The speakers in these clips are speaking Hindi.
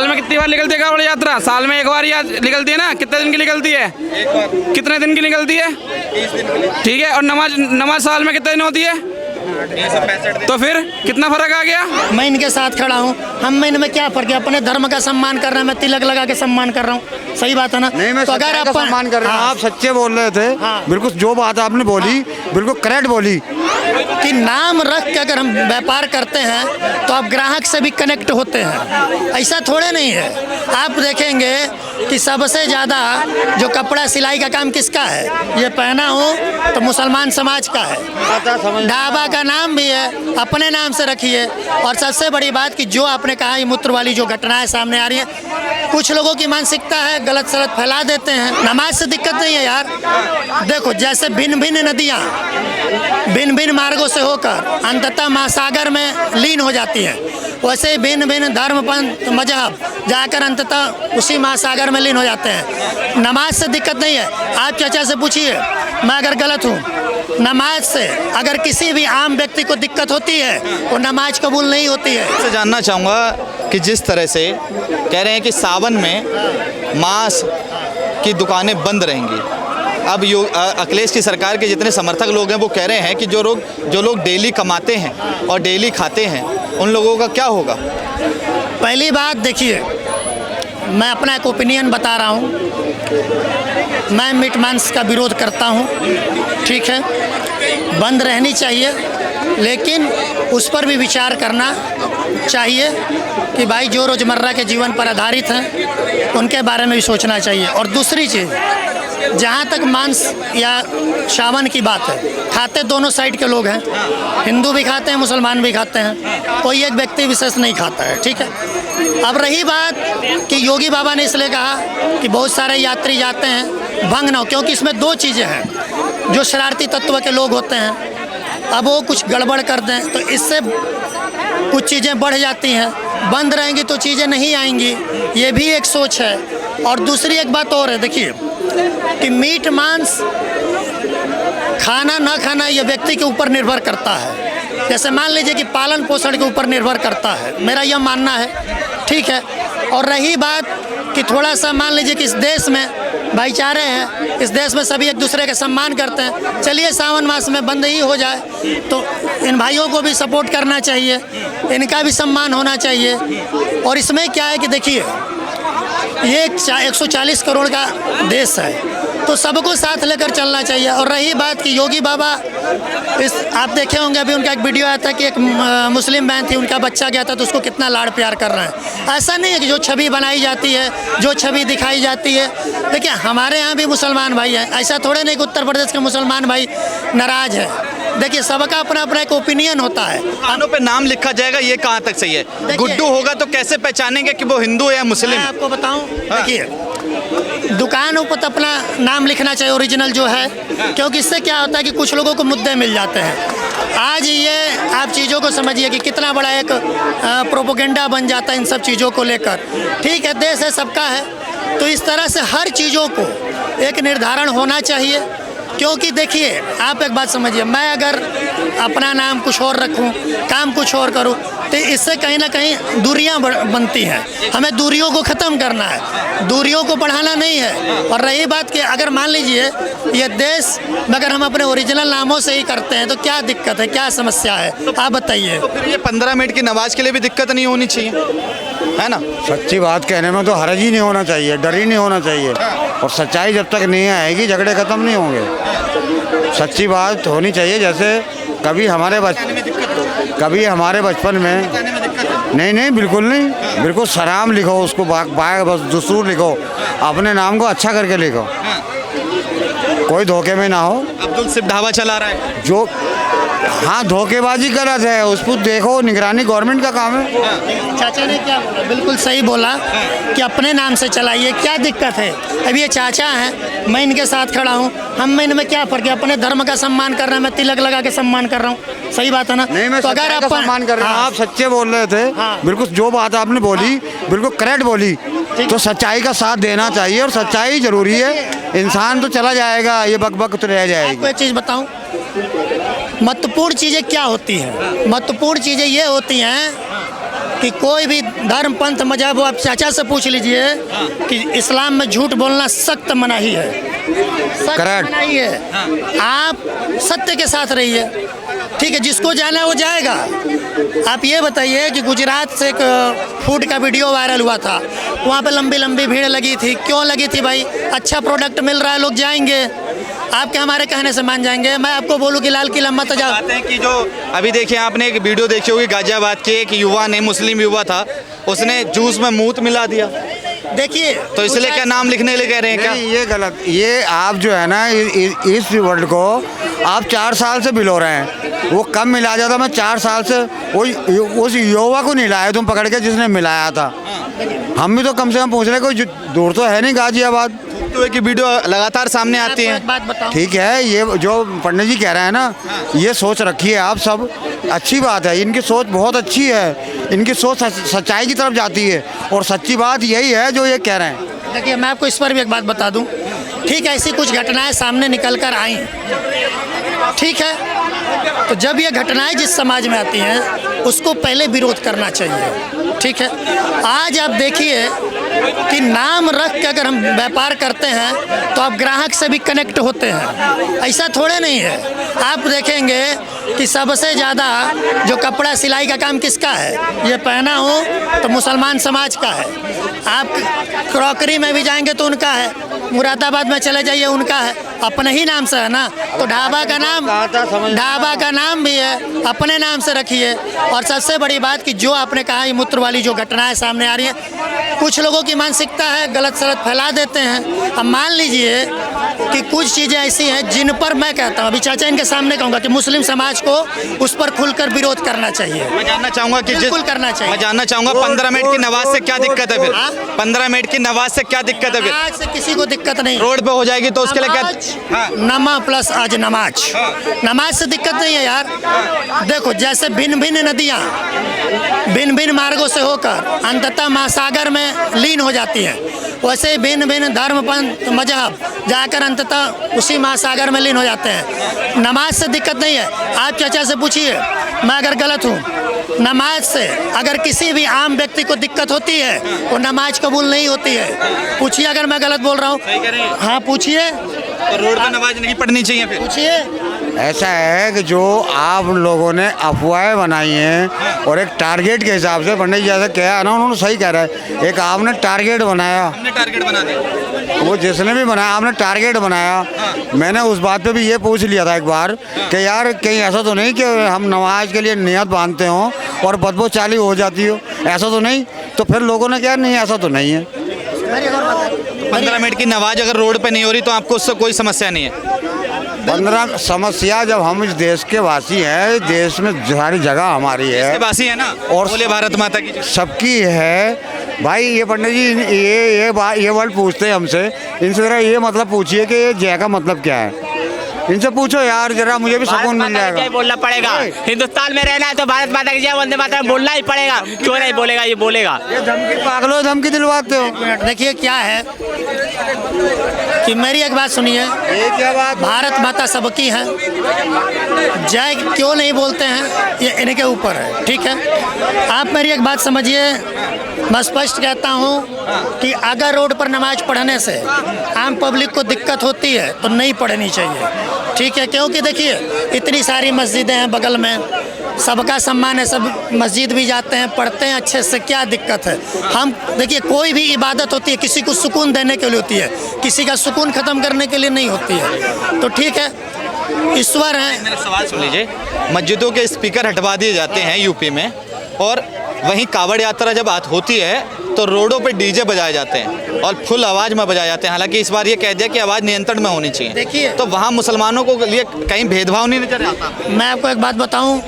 साल में कितनी बार निकलती है कांवड़ यात्रा? साल में एक बार या निकलती है ना? कितने दिन की निकलती है? एक बार। कितने दिन की निकलती है? 30 दिन के लिए। ठीक है, और नमाज साल में कितने दिन होती है? 365 दिन। तो फिर कितना फर्क आ गया? मैं इनके साथ खड़ा हूँ, हम इनमें क्या फर्क है? अपने धर्म का सम्मान कर रहे हैं, मैं तिलक लगा के सम्मान कर रहा हूँ, सही बात है ना? नहीं, मैं तो सच्चाई का सम्मान कर रहा हूँ। हाँ, आप सच्चे बोल रहे थे, हाँ। बिल्कुल जो बात आपने बोली बिल्कुल करेक्ट बोली। कि नाम रख के अगर हम व्यापार करते हैं तो आप ग्राहक से भी कनेक्ट होते हैं, ऐसा थोड़े नहीं है। आप देखेंगे कि सबसे ज़्यादा जो कपड़ा सिलाई का काम किसका है? ये पहना हूँ तो मुसलमान समाज का है। ढाबा का नाम भी है, अपने नाम से रखिए। और सबसे बड़ी बात कि जो आपने कहा ये मूत्र वाली जो घटनाएं सामने आ रही है, कुछ लोगों की मानसिकता है, गलत सलत फैला देते हैं। नमाज से दिक्कत नहीं है यार। देखो जैसे भिन्न भिन्न नदियाँ भिन्न भिन्न मार्गों से होकर अंततः महासागर में लीन हो जाती है, वैसे ही भिन्न भिन्न धर्म पंथ मजहब जाकर अंततः उसी महासागर में लीन हो जाते हैं। नमाज से दिक्कत नहीं है। आप चाचा से पूछिए, मैं अगर गलत हूँ, नमाज से अगर किसी भी आम व्यक्ति को दिक्कत होती है वो नमाज कबूल नहीं होती है। से जानना चाहूँगा कि जिस तरह से कह रहे हैं कि सावन में मांस की दुकानें बंद रहेंगी, अब अखिलेश की सरकार के जितने समर्थक लोग हैं वो कह रहे हैं कि जो लोग डेली कमाते हैं और डेली खाते हैं उन लोगों का क्या होगा? पहली बात देखिए, मैं अपना एक ओपिनियन बता रहा हूँ। मैं मीट मांस का विरोध करता हूँ, ठीक है, बंद रहनी चाहिए, लेकिन उस पर भी विचार करना चाहिए कि भाई जो रोज़मर्रा के जीवन पर आधारित हैं उनके बारे में भी सोचना चाहिए। और दूसरी चीज़, जहाँ तक मांस या सावन की बात है, खाते दोनों साइड के लोग हैं, हिंदू भी खाते हैं, मुसलमान भी खाते हैं, कोई एक व्यक्ति विशेष नहीं खाता है, ठीक है। अब रही बात कि योगी बाबा ने इसलिए कहा कि बहुत सारे यात्री जाते हैं भंग ना हो, क्योंकि इसमें दो चीज़ें हैं। जो शरारती तत्व के लोग होते हैं, अब वो कुछ गड़बड़ कर दें तो इससे कुछ चीज़ें बढ़ जाती हैं, बंद रहेंगी तो चीज़ें नहीं आएंगी, ये भी एक सोच है। और दूसरी एक बात और है, देखिए कि मीट मांस खाना ना खाना ये व्यक्ति के ऊपर निर्भर करता है। जैसे मान लीजिए कि पालन पोषण के ऊपर निर्भर करता है, मेरा यह मानना है, ठीक है। और रही बात कि थोड़ा सा मान लीजिए कि इस देश में भाईचारे हैं, इस देश में सभी एक दूसरे का सम्मान करते हैं, चलिए सावन मास में बंद ही हो जाए तो इन भाइयों को भी सपोर्ट करना चाहिए, इनका भी सम्मान होना चाहिए। और इसमें क्या है कि देखिए ये 140 करोड़ का देश है, तो सबको साथ लेकर चलना चाहिए। और रही बात कि योगी बाबा, आप देखे होंगे अभी उनका एक वीडियो आया था कि एक मुस्लिम बहन थी, उनका बच्चा गया था तो उसको कितना लाड़ प्यार कर रहे हैं। ऐसा नहीं है कि जो छवि बनाई जाती है, जो छवि दिखाई जाती है। देखिए हमारे यहाँ भी मुसलमान भाई हैं, ऐसा थोड़े नहीं कि उत्तर प्रदेश के मुसलमान भाई नाराज है। देखिए सबका अपना अपना एक ओपिनियन होता है। दुकानों पे नाम लिखा जाएगा, ये कहाँ तक सही है? गुड्डू होगा तो कैसे पहचानेंगे कि वो हिंदू है या मुस्लिम? मैं आपको बताऊं, देखिए दुकानों पर तो अपना नाम लिखना चाहिए ओरिजिनल जो है, क्योंकि इससे क्या होता है कि कुछ लोगों को मुद्दे मिल जाते हैं। आज ये आप चीज़ों को समझिए कि कितना बड़ा एक प्रोपोगेंडा बन जाता है इन सब चीज़ों को लेकर। ठीक है, देश है, सबका है, तो इस तरह से हर चीज़ों को एक निर्धारण होना चाहिए। क्योंकि देखिए आप एक बात समझिए, मैं अगर अपना नाम कुछ और रखूं, काम कुछ और करूं, तो इससे कहीं ना कहीं दूरियां बनती हैं। हमें दूरियों को ख़त्म करना है, दूरियों को बढ़ाना नहीं है। और रही बात कि अगर मान लीजिए ये देश अगर हम अपने ओरिजिनल नामों से ही करते हैं तो क्या दिक्कत है, क्या समस्या है, आप बताइए। तो फिर ये 15 मिनट की नमाज के लिए भी दिक्कत नहीं होनी चाहिए, है ना? सच्ची बात कहने में तो हरज ही नहीं होना चाहिए, डर ही नहीं होना चाहिए। और सच्चाई जब तक नहीं आएगी झगड़े ख़त्म नहीं होंगे। सच्ची बात होनी चाहिए। जैसे कभी हमारे बचपन में नहीं बिल्कुल नहीं, बिल्कुल सलाम लिखो, उसको बस दुसूर लिखो, अपने नाम को अच्छा करके लिखो, कोई धोखे में ना हो। अब्दुल सिर्फ ढाबा चला रहा है जो, हाँ धोखेबाजी गलत है, उसको देखो, निगरानी गवर्नमेंट का काम है। चाचा ने क्या बोला, बिल्कुल सही बोला कि अपने नाम से चलाइए, क्या दिक्कत है। अब ये चाचा हैं, मैं इनके साथ खड़ा हूँ, हम इनमें क्या फ़र्क है? अपने धर्म का सम्मान कर रहे हैं, मैं तिलक लगा के सम्मान कर रहा हूँ, सही बात है ना? नहीं, मैं तो अगर आप सम्मान कर रहा हूँ, आप सच्चे बोल रहे थे, बिल्कुल जो बात आपने बोली बिल्कुल करेक्ट बोली। तो सच्चाई का साथ देना चाहिए, और सच्चाई जरूरी है। इंसान तो चला जाएगा, ये बक तो रह जाएगी। आपको एक चीज़ बताऊँ, महत्वपूर्ण चीज़ें क्या होती हैं? महत्वपूर्ण चीज़ें ये होती हैं कि कोई भी धर्म पंथ मजहब हो, आप चाचा से पूछ लीजिए कि इस्लाम में झूठ बोलना सख्त मनाही है, सख्त Correct. मनाही है। आप सत्य के साथ रहिए, ठीक है, जिसको जाना है वो जाएगा। आप ये बताइए कि गुजरात से एक फूड का वीडियो वायरल हुआ था, वहाँ पे लंबी लंबी भीड़ लगी थी। क्यों लगी थी भाई? अच्छा प्रोडक्ट मिल रहा है, लोग जाएंगे। आपके हमारे कहने से मान जाएंगे? मैं आपको बोलूँ कि लाल किला मत जाओ। बात है कि जो अभी देखिए आपने एक वीडियो देखी होगी गाजियाबाद के, एक युवा ने, मुस्लिम युवा था, उसने जूस में मूत मिला दिया, देखिए तो इसलिए क्या नाम लिखने के लिए कह रहे हैं क्या? नहीं, ये गलत। ये आप जो है ना इस वर्ल्ड को आप 4 साल से बिलो रहे हैं। वो कब मिला जाता, मैं 4 साल से उस युवा को नहीं लाया तुम पकड़ के जिसने मिलाया था। हम भी तो कम से कम पूछ रहे, कोई दूर तो है नहीं गाजियाबाद। तो एक वीडियो लगातार सामने आती आपको है। एक बात बताऊं, ठीक है, ये जो पंडित जी कह रहे हैं ना, ये सोच रखी है आप सब, अच्छी बात है। इनकी सोच बहुत अच्छी है, इनकी सोच सच्चाई की तरफ जाती है, और सच्ची बात यही है जो ये कह रहे हैं। देखिए मैं आपको इस पर भी एक बात बता दूं, ठीक है, ऐसी कुछ घटनाएं सामने निकल कर आई, ठीक है, तो जब ये घटनाएं जिस समाज में आती हैं उसको पहले विरोध करना चाहिए, ठीक है। आज आप देखिए कि नाम रख के अगर हम व्यापार करते हैं तो आप ग्राहक से भी कनेक्ट होते हैं, ऐसा थोड़े नहीं है। आप देखेंगे कि सबसे ज़्यादा जो कपड़ा सिलाई का काम किसका है, ये पहना हो तो मुसलमान समाज का है। आप क्रॉकरी में भी जाएंगे तो उनका है, मुरादाबाद में चले जाइए उनका है, अपने ही नाम से है ना। तो ढाबा का नाम भी है, अपने नाम से रखिए। और सबसे बड़ी बात कि जो आपने कहा ये मूत्र वाली जो घटनाएं सामने आ रही हैं, कुछ लोगों की मानसिकता है, गलत सलत फैला देते हैं। अब मान लीजिए कि कुछ चीज़ें ऐसी हैं जिन पर मैं कहता हूँ, अभी चाचा इनके सामने कहूँगा कि मुस्लिम समाज को उस पर खुलकर विरोध करना चाहिए। मैं जानना चाहूंगा कि बिल्कुल करना चाहिए। मैं जानना चाहूंगा 15 मिनट की नमाज से क्या दिक्कत है फिर? 15 मिनट की नमाज से क्या दिक्कत है फिर? नमाज से किसी को दिक्कत नहीं, रोड पे हो जाएगी तो उसके लिए क्या? हाँ। नमा प्लस आज नमाज, नमाज से दिक्कत नहीं है यार। देखो जैसे भिन्न भिन्न नदियाँ भिन्न भिन्न मार्गों से होकर अंततः महासागर में लीन हो जाती हैं, वैसे ही भिन्न भिन्न धर्म पंथ मजहब जाकर अंततः उसी महासागर में लीन हो जाते हैं। नमाज से दिक्कत नहीं है। आप चाचा से पूछिए, मैं अगर गलत हूँ, नमाज से अगर किसी भी आम व्यक्ति को दिक्कत होती है वो नमाज कबूल नहीं होती है। पूछिए अगर मैं गलत बोल रहा हूँ, हाँ पूछिए। तो रोड पे नमाज नहीं पढ़नी चाहिए फिर? पूछिए। ऐसा है कि जो आप लोगों ने अफवाहें बनाई हैं और एक टारगेट के हिसाब से, पंडित जी जैसे कहा ना, उन्होंने सही कह रहा है, एक आपने टारगेट बनाया, हमने टारगेट बना दिया। वो जिसने भी बनाया आपने टारगेट बनाया। मैंने उस बात पे भी ये पूछ लिया था एक बार कि यार कहीं ऐसा तो नहीं कि हम नमाज के लिए नियत बांधते हों और बदबू चालू हो जाती हो, ऐसा तो नहीं? तो फिर लोगों ने क्या, नहीं ऐसा तो नहीं है। 15 मिनट की नमाज अगर रोड पे नहीं हो रही तो आपको उससे कोई समस्या नहीं है? 15 समस्या, जब हम इस देश के वासी हैं, देश में सारी जगह हमारी है, बासी है ना, और बोले भारत माता की जय। सबकी है भाई। ये पंडित जी ये वर्ड पूछते हैं हमसे, इनसे जरा ये मतलब पूछिए कि ये जय का मतलब क्या है, इनसे पूछो यार जरा, मुझे भी सुकून मिल जाएगा। जय बोलना पड़ेगा, हिंदुस्तान में रहना है तो भारत माता की जय वंदे मातरम बोलना ही पड़ेगा। क्यों नहीं बोलेगा? ये बोलेगा। ये धमकी पागलो, धमकी दिलवाते हो। देखिए क्या है कि मेरी एक बात सुनिए, ये क्या बात? भारत माता सबकी है, जय क्यों नहीं बोलते हैं ये इनके ऊपर है, ठीक है। आप मेरी एक बात समझिए, मैं स्पष्ट कहता हूँ कि अगर रोड पर नमाज पढ़ने से आम पब्लिक को दिक्कत होती है तो नहीं पढ़नी चाहिए, ठीक है। क्योंकि देखिए इतनी सारी मस्जिदें हैं बगल में, सबका सम्मान है, सब मस्जिद भी जाते हैं, पढ़ते हैं अच्छे से, क्या दिक्कत है? हम देखिए कोई भी इबादत होती है किसी को सुकून देने के लिए होती है, किसी का सुकून ख़त्म करने के लिए नहीं होती है। तो ठीक है, ईश्वर है। मेरा सवाल सुन लीजिए, मस्जिदों के स्पीकर हटवा दिए जाते हैं यूपी में, और वहीं कावड़ यात्रा जब होती है तो रोडों पे डीजे बजाए जाते हैं और फुल आवाज़ में बजाए जाते हैं। हालांकि इस बार ये कह दिया कि आवाज़ नियंत्रण में होनी चाहिए। देखिए, तो वहाँ मुसलमानों को लिए कहीं भेदभाव नहीं नजर आता? मैं आपको एक बात बताऊं,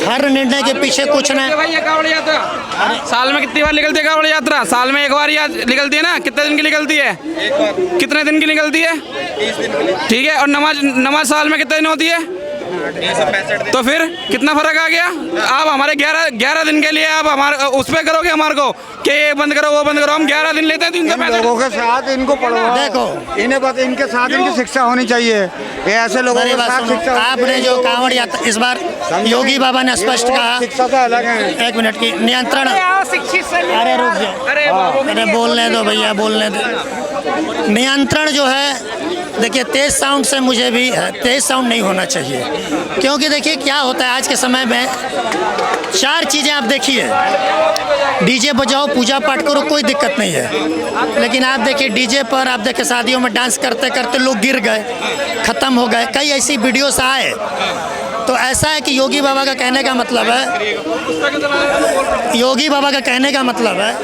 हर निर्णय के पीछे कुछ ना। भाई ये कावड़ यात्रा साल में कितनी बार निकलती है? कावड़ यात्रा साल में एक बार या निकलती है ना? कितने दिन की निकलती है? कितने दिन की निकलती है? ठीक है। और नमाज साल में कितने दिन होती है? तो फिर कितना फर्क आ गया? आप हमारे 11 दिन के लिए आप हमारे उस पे करोगे हमारे को कि ये बंद करो वो बंद करो, हम 11 दिन लेते हैं 365 लोगों के साथ इनको पढ़वाओ, देखो। इन्हें बता, इनके साथ इनकी शिक्षा होनी चाहिए। ये ऐसे लोगों मेरी के बात साथ सुनो, शिक्षा होनी आपने चाहिए। जो कांवड़ यात्रा इस बार योगी बाबा ने स्पष्ट कहा, शिक्षा तो अलग है। 1 मिनट की नियंत्रण, अरे रुक जाओ, अरे बोलने दो भैया, बोलने दो। नियंत्रण जो है, देखिए तेज साउंड से मुझे भी तेज साउंड नहीं होना चाहिए, क्योंकि देखिए क्या होता है आज के समय में 4 चीज़ें आप देखिए, डीजे बजाओ, पूजा पाठ करो, कोई दिक्कत नहीं है, लेकिन आप देखिए डीजे पर आप देखिए शादियों में डांस करते करते लोग गिर गए, ख़त्म हो गए, कई ऐसी वीडियोस आए। तो ऐसा है कि योगी बाबा का कहने का मतलब है, योगी बाबा का कहने का मतलब है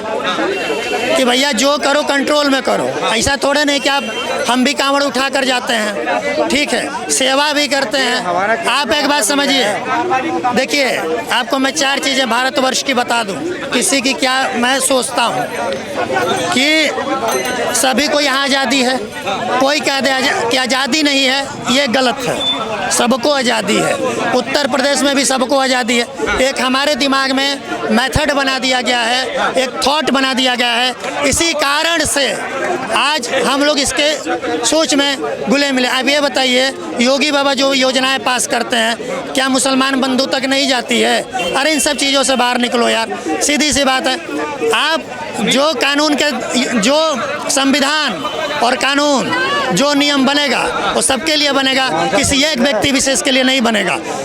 कि भैया जो करो कंट्रोल में करो। ऐसा थोड़े नहीं कि आप हम भी कांवड़ उठा कर जाते हैं, ठीक है, सेवा भी करते हैं। आप एक बात समझिए, देखिए आपको मैं 4 चीज़ें भारतवर्ष की बता दूं, किसी की क्या मैं सोचता हूं कि सभी को यहाँ आज़ादी है, कोई कह दे कि आज़ादी नहीं है, ये गलत है, सबको आज़ादी है। उत्तर प्रदेश में भी सबको आज़ादी है। एक हमारे दिमाग में मेथड बना दिया गया है, एक थॉट बना दिया गया है, इसी कारण से आज हम लोग इसके सोच में घुले मिले। अब ये बताइए, योगी बाबा जो योजनाएं पास करते हैं, क्या मुसलमान बंधु तक नहीं जाती है? अरे इन सब चीज़ों से बाहर निकलो यार, सीधी सी बात है। आप जो कानून के, जो संविधान और कानून, जो नियम बनेगा वो सबके लिए बनेगा, किसी एक व्यक्ति विशेष के लिए नहीं बनेगा।